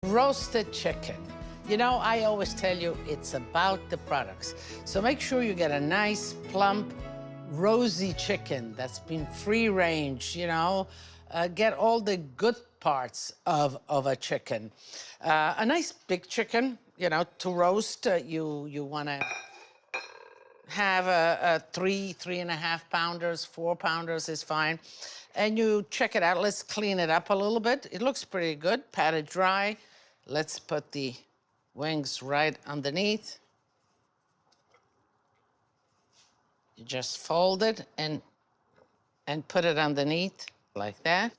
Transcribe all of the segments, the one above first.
Roasted chicken. You know, I always tell you it's about the products. So make sure you get a nice, plump, rosy chicken that's been free range, you know. Get all the good parts of a chicken. A nice big chicken, you know, to roast, you want to have a 3.5 pounders, 4 pounders is fine. And you check it out. Let's clean it up a little bit. It looks pretty good, pat it dry. Let's put the wings right underneath. You just fold it and put it underneath like that.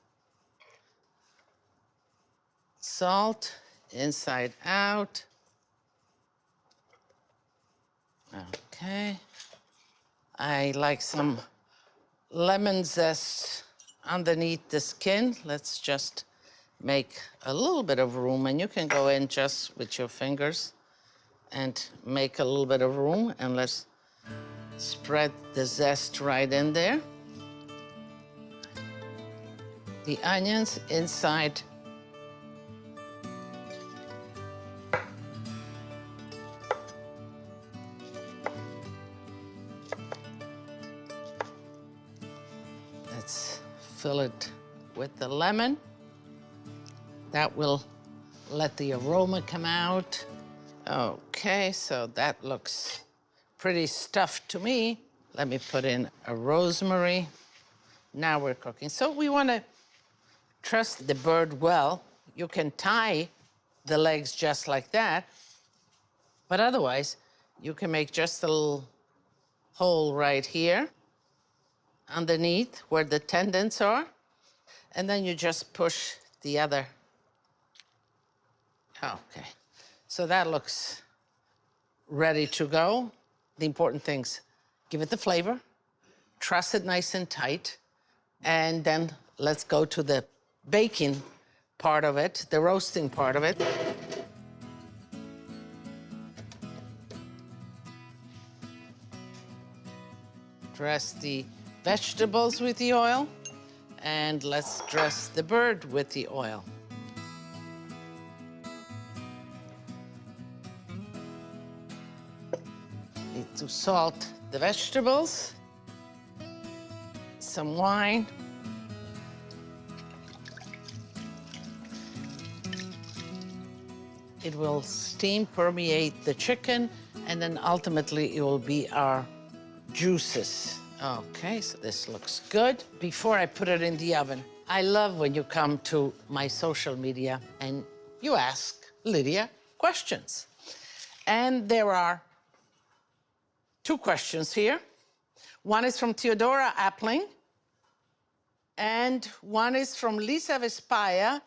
Salt inside out. Okay. I like some lemon zest underneath the skin. Let's just make a little bit of room, and you can go in just with your fingers and make a little bit of room, and let's spread the zest right in there. The onions inside. Let's fill it with the lemon. That will let the aroma come out. Okay, so that looks pretty stuffed to me. Let me put in a rosemary. Now we're cooking. So we want to truss the bird well. You can tie the legs just like that, but otherwise you can make just a little hole right here underneath where the tendons are, and then you just push the other. Okay, so that looks ready to go. The important things, give it the flavor, truss it nice and tight, and then let's go to the baking part of it, the roasting part of it. Dress the vegetables with the oil, and let's dress the bird with the oil. Need to salt the vegetables, some wine. It will steam permeate the chicken, and then ultimately it will be our juices. Okay, so this looks good. Before I put it in the oven, I love when you come to my social media and you ask Lidia questions. And there are 2 questions here. One is from Theodora Appling, and one is from Lisa Vespaya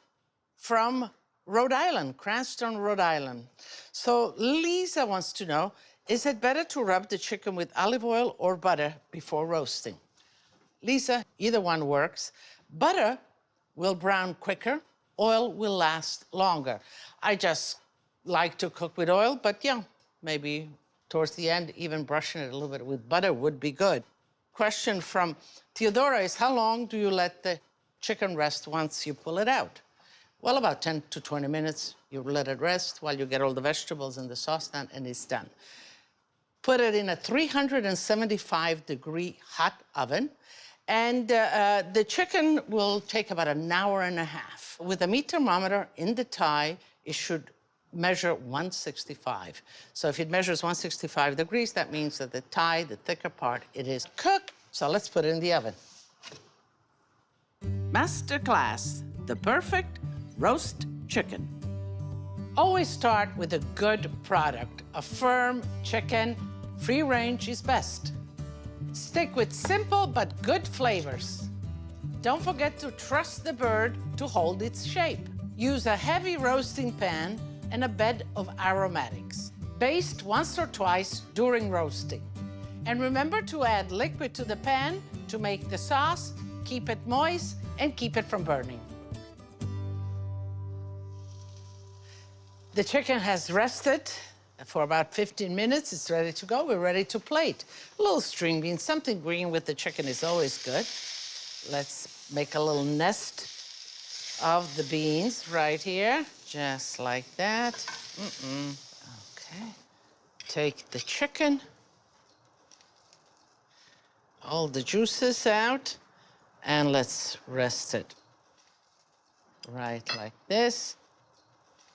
from Rhode Island, Cranston, Rhode Island. So Lisa wants to know, is it better to rub the chicken with olive oil or butter before roasting? Lisa, either one works. Butter will brown quicker, oil will last longer. I just like to cook with oil, but yeah, maybe towards the end, even brushing it a little bit with butter would be good. Question from Theodora is, how long do you let the chicken rest once you pull it out? Well, about 10 to 20 minutes, you let it rest while you get all the vegetables in the saucepan, and it's done. Put it in a 375-degree hot oven, and the chicken will take about an hour and a half. With a meat thermometer in the tie, it should measure 165. So if it measures 165 degrees, that means that the tie, the thicker part, it is cooked. So let's put it in the oven. Masterclass, the perfect roast chicken. Always start with a good product. A firm chicken, free range is best. Stick with simple but good flavors. Don't forget to truss the bird to hold its shape. Use a heavy roasting pan and a bed of aromatics. Baste once or twice during roasting. And remember to add liquid to the pan to make the sauce, keep it moist, and keep it from burning. The chicken has rested for about 15 minutes. It's ready to go. We're ready to plate. A little string beans, something green with the chicken is always good. Let's make a little nest of the beans right here, just like that. Okay. Take the chicken, all the juices out, and let's rest it right like this.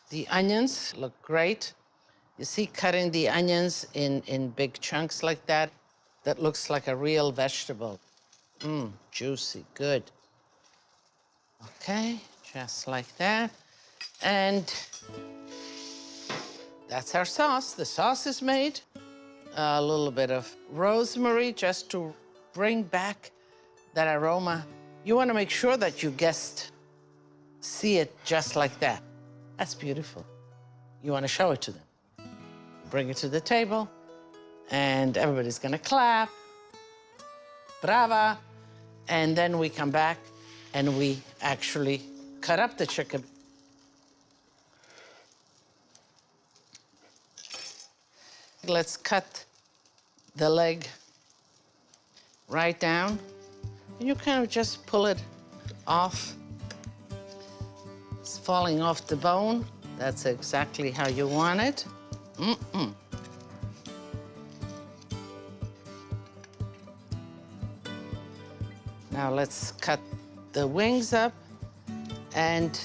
The onions look great. You see, cutting the onions in big chunks like that, that looks like a real vegetable. Juicy, good. Okay, just like that. And that's our sauce. The sauce is made. A little bit of rosemary just to bring back that aroma. You want to make sure that your guests see it just like that. That's beautiful. You want to show it to them. Bring it to the table, and everybody's gonna clap. Brava. And then we come back and we actually cut up the chicken. Let's cut the leg right down. And you kind of just pull it off. It's falling off the bone. That's exactly how you want it. Now let's cut the wings up and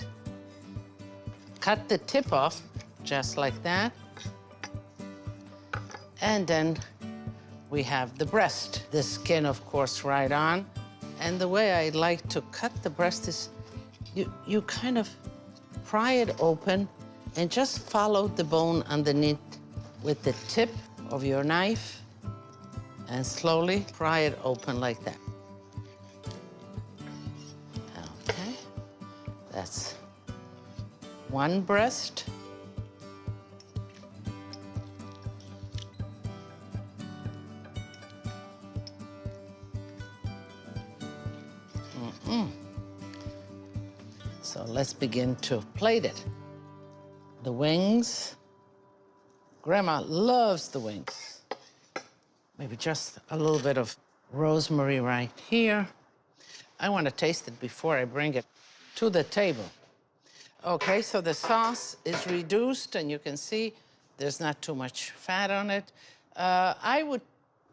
cut the tip off, just like that. And then we have the breast. The skin, of course, right on. And the way I like to cut the breast is you kind of pry it open and just follow the bone underneath with the tip of your knife and slowly pry it open like that. Okay, that's one breast. So let's begin to plate it. The wings. Grandma loves the wings. Maybe just a little bit of rosemary right here. I want to taste it before I bring it to the table. Okay, so the sauce is reduced, and you can see there's not too much fat on it. I would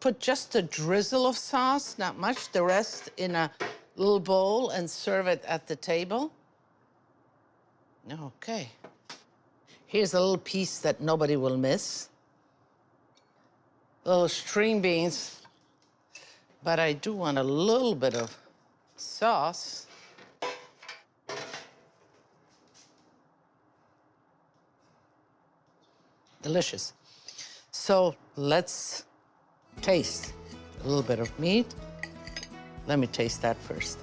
put just a drizzle of sauce, not much, the rest in a little bowl and serve it at the table. Okay. Here's a little piece that nobody will miss. Little string beans. But I do want a little bit of sauce. Delicious. So let's taste a little bit of meat. Let me taste that first.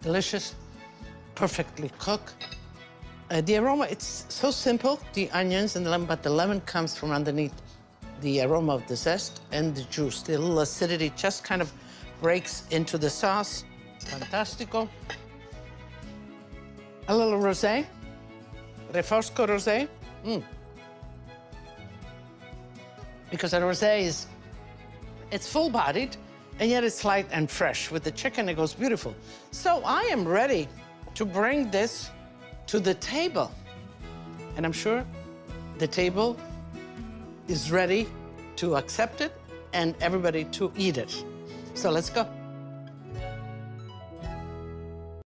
Delicious, perfectly cooked. The aroma, it's so simple, the onions and the lemon, but the lemon comes from underneath the aroma of the zest and the juice. The little acidity just kind of breaks into the sauce. Fantastico. A little rosé, Refosco rosé. Because the rosé is, it's full-bodied, and yet it's light and fresh. With the chicken, it goes beautiful. So I am ready to bring this to the table. And I'm sure the table is ready to accept it and everybody to eat it. So let's go.